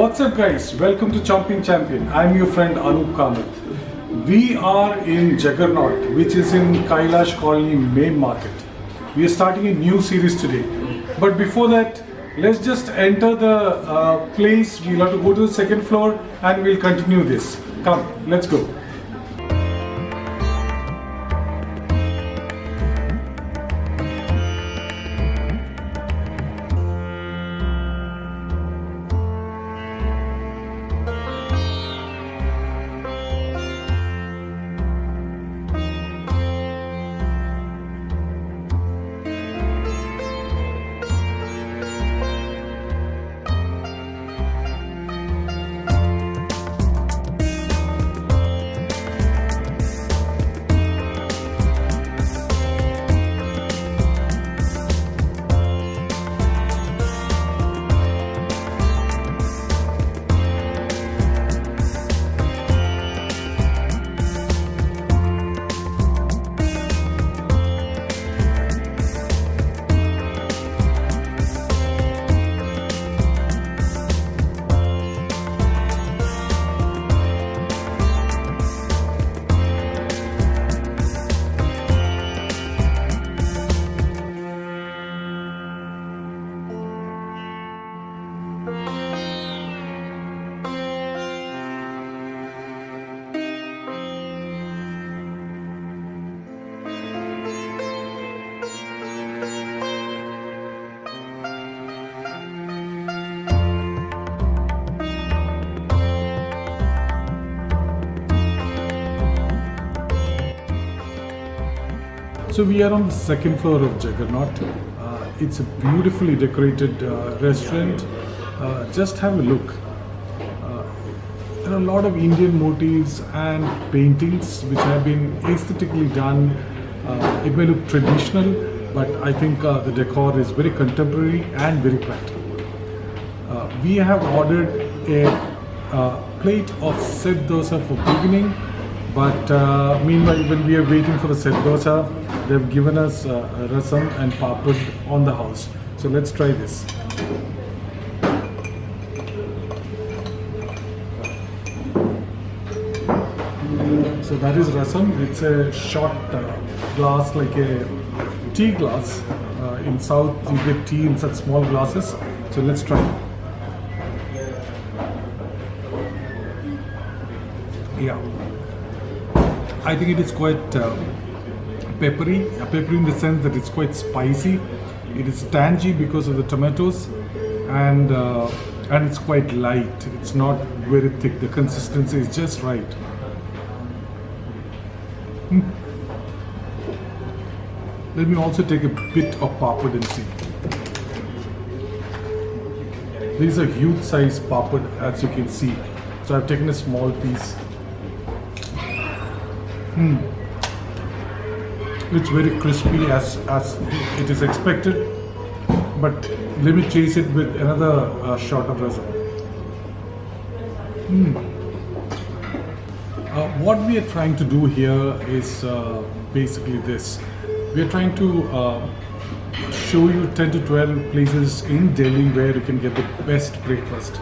What's up guys, welcome to Chomping Champion. I'm your friend Anup Kamath. We are in Juggernaut, which is in Kailash Colony main market. We are starting a new series today. But before that, let's just enter the place. We'll have to go to the second floor and we'll continue this. Come, let's go. So we are on the second floor of Juggernaut. It's a beautifully decorated restaurant. Just have a look. There are a lot of Indian motifs and paintings which have been aesthetically done. It may look traditional, but I think the decor is very contemporary and very practical. We have ordered a plate of set dosa for beginning. But meanwhile, when we are waiting for the set dosa, they've given us rasam and pappad on the house. So let's try this. So that is rasam. It's a short glass, like a tea glass. In South, you get tea in such small glasses. So let's try. Yeah. I think it is quite peppery in the sense that it's quite spicy. It is tangy because of the tomatoes, and it's quite light. It's not very thick. The consistency is just right. Let me also take a bit of pappad and see. These are huge size pappad, as you can see. So I've taken a small piece. It's very crispy as it is expected, but let me chase it with another shot of rasam. What we are trying to do here is basically this. We are trying to show you 10 to 12 places in Delhi where you can get the best breakfast,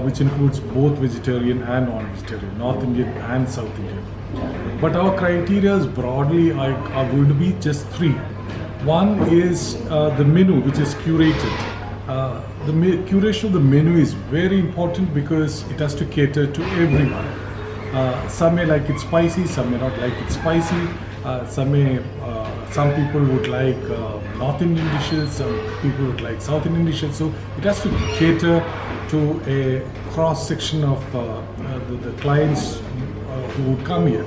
which includes both vegetarian and non-vegetarian, North Indian and South Indian. But our criteria broadly are going to be just three. One is the menu, which is curated. The curation of the menu is very important because it has to cater to everyone. Some may like it spicy, some may not like it spicy. Some people would like North Indian dishes, some people would like South Indian dishes. So it has to cater to a cross section of the clients who would come here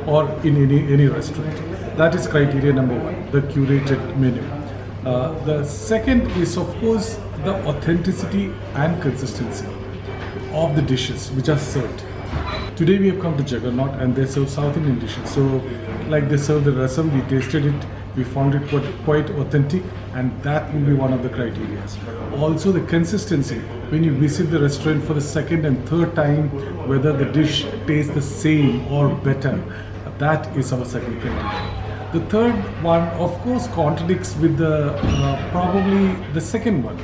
or in any restaurant. That is criteria number one, the curated menu. The second is, of course, the authenticity and consistency of the dishes which are served. Today we have come to Juggernaut and they serve South Indian dishes. So like they serve the rasam, we tasted it, we found it quite authentic, and that will be one of the criteria. Also the consistency, when you visit the restaurant for the second and third time, whether the dish tastes the same or better, that is our second criteria. The third one, of course, contradicts with the probably the second one.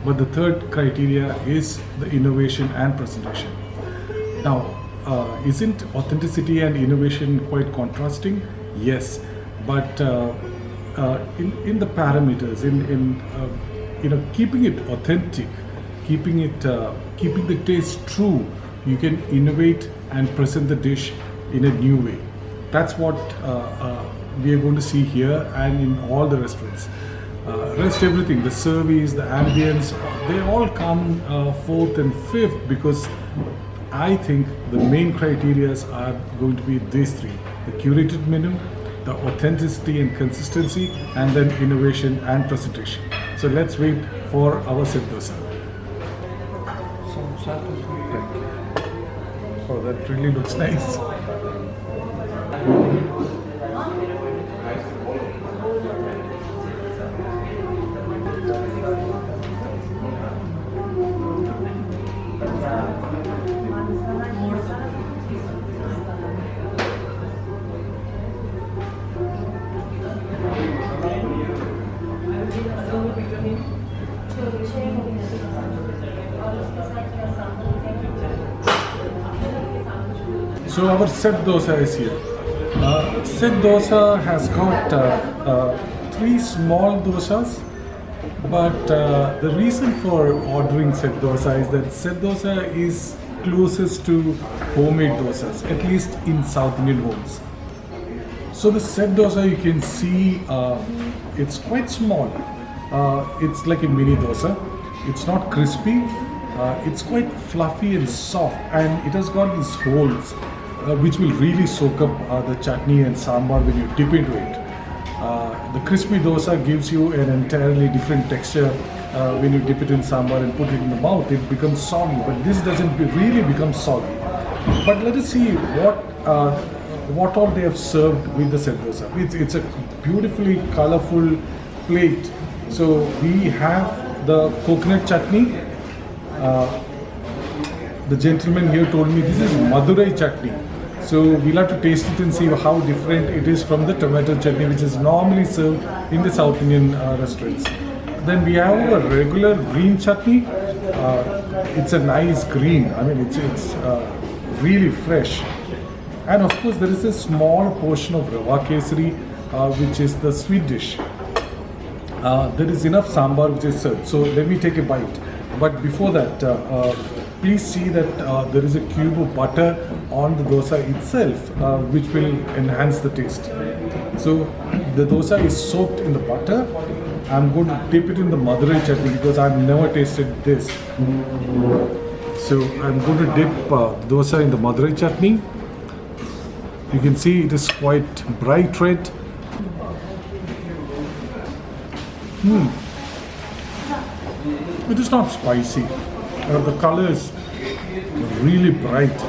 But the third criteria is the innovation and presentation. Now, isn't authenticity and innovation quite contrasting? Yes, but in the parameters, keeping it authentic, keeping the taste true, you can innovate and present the dish in a new way. That's what we are going to see here and in all the restaurants. Rest everything, the service, the ambience, they all come fourth and fifth, because I think the main criteria are going to be these three: the curated menu, the authenticity and consistency, and then innovation and presentation. So let's wait for our set dosa. Thank you. Oh, that really looks nice. So our set dosa is here. Set dosa has got three small dosas, but the reason for ordering set dosa is that set dosa is closest to homemade dosas, at least in South Indian homes. So the set dosa, you can see it's quite small. It's like a mini dosa. It's not crispy. It's quite fluffy and soft, and it has got these holes which will really soak up the chutney and sambar when you dip into it. The crispy dosa gives you an entirely different texture. When you dip it in sambar and put it in the mouth, it becomes soggy, but this doesn't really become soggy. But let us see what all they have served with the set dosa. It's a beautifully colorful plate. So we have the coconut chutney. The gentleman here told me this is Madurai chutney. So we'll have to taste it and see how different it is from the tomato chutney, which is normally served in the South Indian restaurants. Then we have a regular green chutney. It's a nice green. I mean, it's really fresh. And of course, there is a small portion of rava kesari, which is the sweet dish. There is enough sambar which is served. So let me take a bite. But before that, please see that there is a cube of butter on the dosa itself, which will enhance the taste. So the dosa is soaked in the butter. I'm going to dip it in the Madurai chutney because I've never tasted this. So I'm going to dip dosa in the Madurai chutney. You can see it is quite bright red. It is not spicy. The color is really bright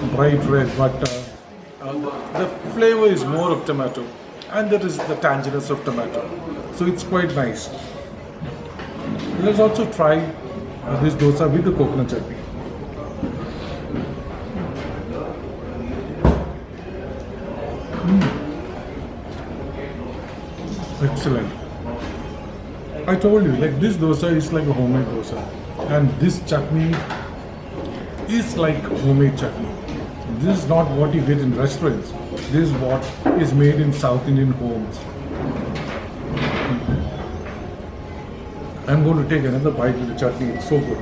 red, but the flavor is more of tomato, and there is the tanginess of tomato. So it's quite nice. Let's also try this dosa with the coconut chutney. Excellent. I told you, like, this dosa is like a homemade dosa, and this chutney is like homemade chutney. This is not what you get in restaurants. This is what is made in South Indian homes. I'm going to take another bite with the chutney. It's so good.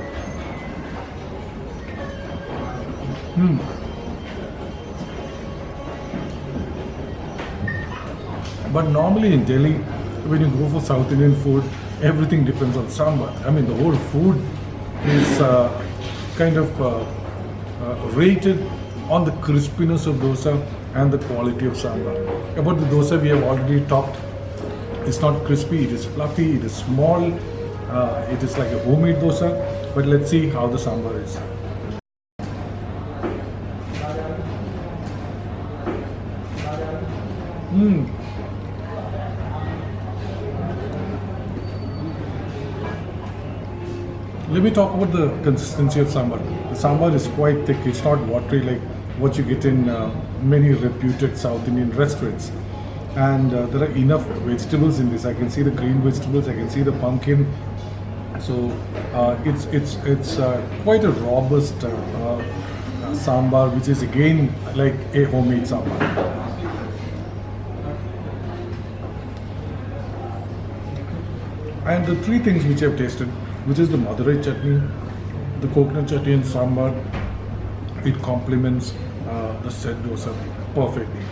But normally in Delhi, when you go for South Indian food, everything depends on sambar. I mean, the whole food is kind of rated on the crispiness of dosa and the quality of sambar. About the dosa, we have already talked. It's not crispy, it is fluffy, it is small, it is like a homemade dosa. But let's see how the sambar is. Let me talk about the consistency of sambar. The sambar is quite thick. It's not watery like what you get in many reputed South Indian restaurants. And there are enough vegetables in this. I can see the green vegetables, I can see the pumpkin, So it's quite a robust sambar, which is again like a homemade sambar. And the three things which I've tasted, which is the Madurai chutney, the coconut chutney and sambar, it complements the set dosa perfectly.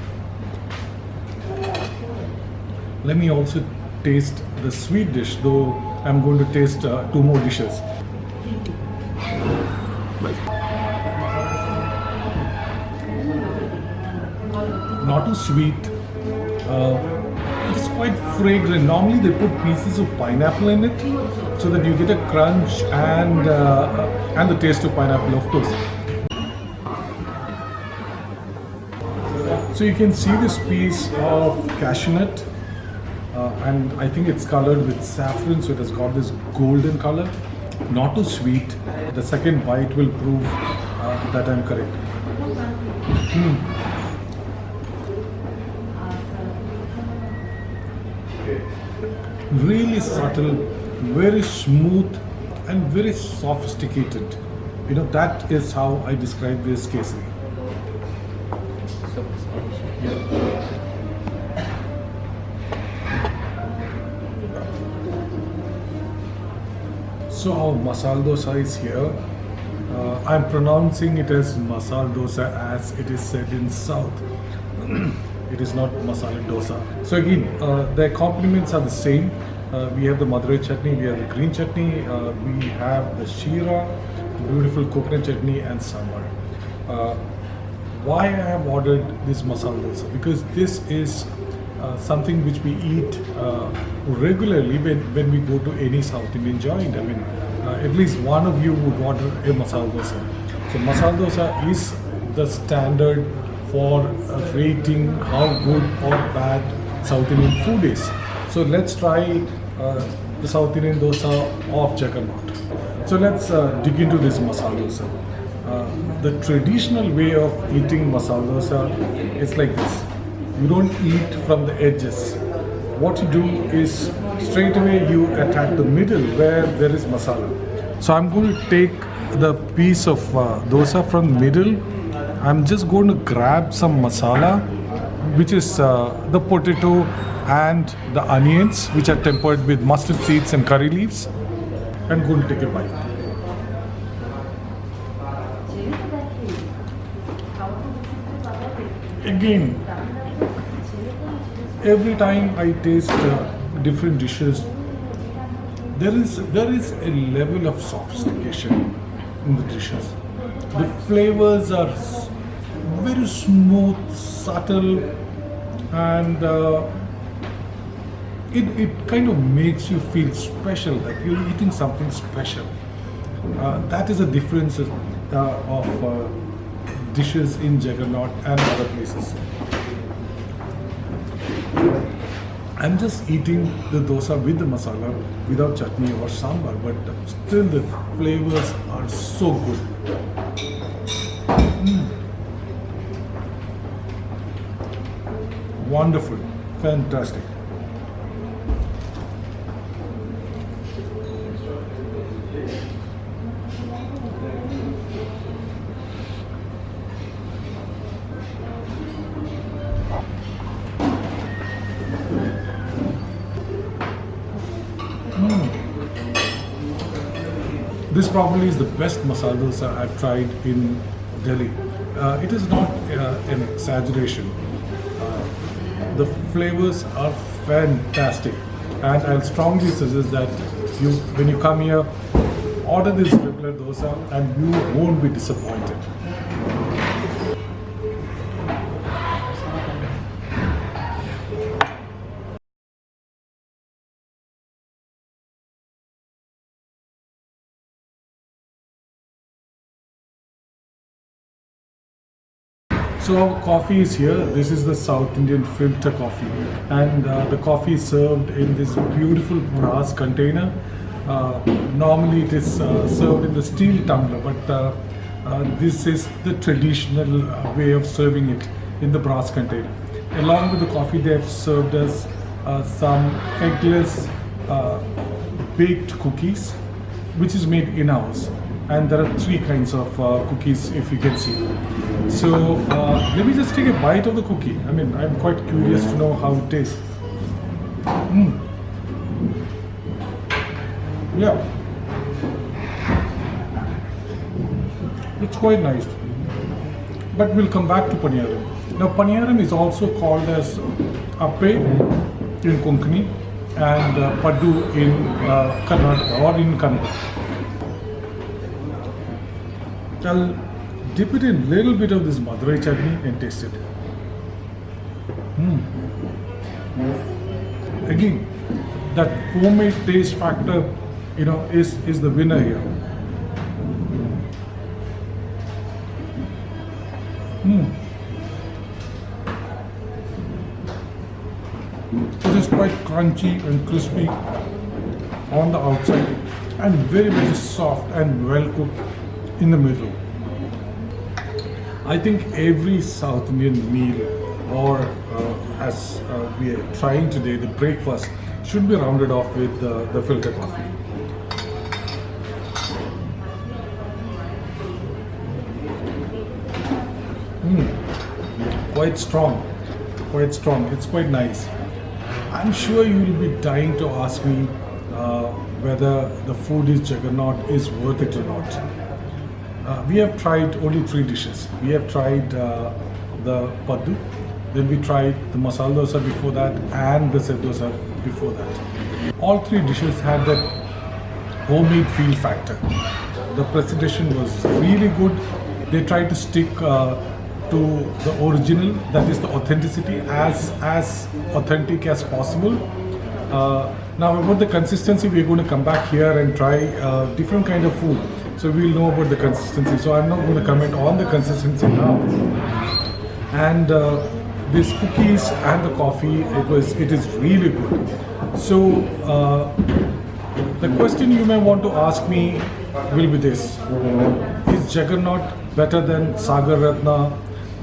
Let me also taste the sweet dish, though I'm going to taste two more dishes. Not too sweet. It's quite fragrant. Normally they put pieces of pineapple in it so that you get a crunch and the taste of pineapple, of course. So you can see this piece of cashew nut, and I think it's colored with saffron, so it has got this golden color. Not too sweet. The second bite will prove that I'm correct. Really subtle, very smooth, and very sophisticated. You know, that is how I describe this kesari. So our masala dosa is here. I'm pronouncing it as masala dosa as it is said in South. It is not masala dosa. So again, their complements are the same. We have the Madurai chutney, we have the green chutney, we have the shira, the beautiful coconut chutney and sambar. Why I have ordered this masala dosa? Because this is something which we eat regularly when we go to any South Indian joint. I mean, at least one of you would order a masala dosa. So masala dosa is the standard for rating how good or bad South Indian food is. So let's try the South Indian dosa of Juggernaut. So let's dig into this masala dosa. The traditional way of eating masala dosa is like this. You don't eat from the edges. What you do is straight away you attack the middle where there is masala. So I'm going to take the piece of dosa from the middle. I'm just going to grab some masala, which is the potato and the onions, which are tempered with mustard seeds and curry leaves. I'm going to take a bite. Again, every time I taste different dishes, there is a level of sophistication in the dishes. The flavors are very smooth, subtle, and it kind of makes you feel special, like you're eating something special. That is a difference of dishes in Juggernaut and other places. I'm just eating the dosa with the masala without chutney or sambar, but still the flavors are so good. Wonderful, fantastic. This probably is the best masala dosa I've tried in Delhi. It is not an exaggeration. The flavors are fantastic, and I'll strongly suggest that when you come here, order this regular dosa and you won't be disappointed. So our coffee is here. This is the South Indian filter coffee, and the coffee is served in this beautiful brass container. Normally it is served in the steel tumbler, but this is the traditional way of serving it in the brass container. Along with the coffee, they have served us some eggless baked cookies, which is made in-house, and there are three kinds of cookies, if you can see. So let me just take a bite of the cookie. I mean, I'm quite curious to know how it tastes. Yeah, it's quite nice. But we'll come back to paniyaram. Now, paniyaram is also called as appe in Konkani and paddu in Karnataka or in Kannada. I'll dip it in a little bit of this Madurai chutney and taste it. Again, that homemade taste factor, is the winner here. It is quite crunchy and crispy on the outside and very, very soft and well cooked in the middle. I think every South Indian meal, or as we are trying today, the breakfast, should be rounded off with the filter coffee. Quite strong, it's quite nice. I'm sure you will be dying to ask me whether the food is Juggernaut is worth it or not. We have tried only 3 dishes. We have tried the paddu, then we tried the Masala Dosa before that, and the set dosa before that. All 3 dishes had that homemade feel factor. The presentation was really good. They tried to stick to the original, that is the authenticity, as authentic as possible. Now about the consistency, we're going to come back here and try different kind of food, so we'll know about the consistency. So I'm not going to comment on the consistency now. And these cookies and the coffee, it is really good. So the question you may want to ask me will be this: is Juggernaut better than Sagar Ratna,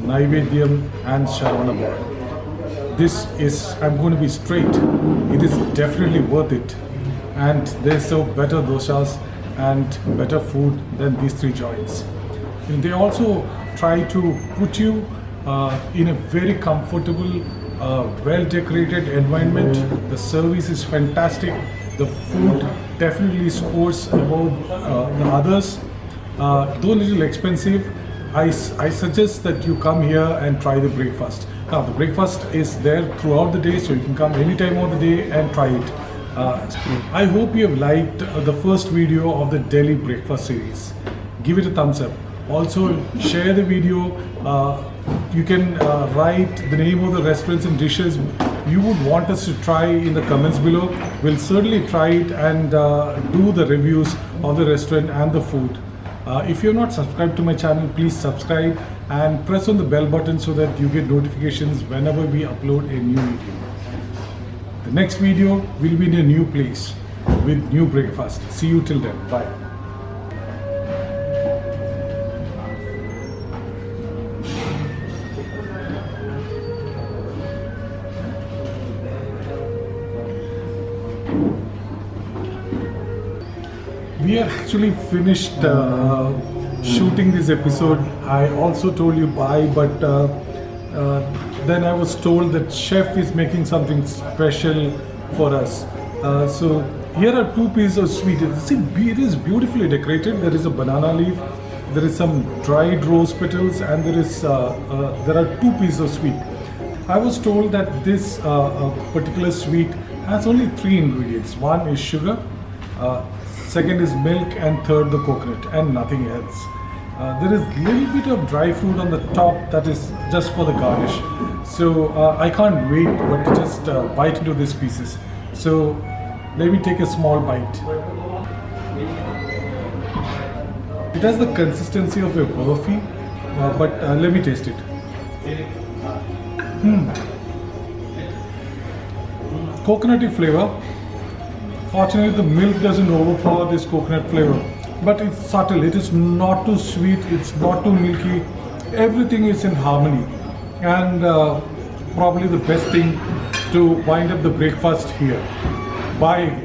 Naivedyam and Sharavana Board? This is, I'm going to be straight, it is definitely worth it, and they serve better dosas and better food than these 3 joints. And they also try to put you in a very comfortable, well decorated environment. The service is fantastic. The food definitely scores above the others. Though a little expensive, I suggest that you come here and try the breakfast. Now the breakfast is there throughout the day, so you can come any time of the day and try it. I hope you have liked the first video of the Delhi breakfast series. Give it a thumbs up. Also share the video. You can write the name of the restaurants and dishes you would want us to try in the comments below. We'll certainly try it and do the reviews of the restaurant and the food. If you're not subscribed to my channel, please subscribe and press on the bell button so that you get notifications whenever we upload a new video. The next video will be in a new place with new breakfast. See you till then. Bye. We are actually finished shooting this episode. I also told you bye, but then I was told that chef is making something special for us. So here are 2 pieces of sweet. See, it is beautifully decorated. There is a banana leaf, there is some dried rose petals, and there are 2 pieces of sweet. I was told that this particular sweet has only 3 ingredients. One is sugar, second is milk, and third the coconut, and nothing else. There is a little bit of dry fruit on the top that is just for the garnish. So I can't wait but to just bite into these pieces. So let me take a small bite. It has the consistency of a burfi, but let me taste it. Coconutty flavor. Fortunately, the milk doesn't overpower this coconut flavor, but it's subtle. It is not too sweet, it's not too milky. Everything is in harmony, and probably the best thing to wind up the breakfast here. Bye.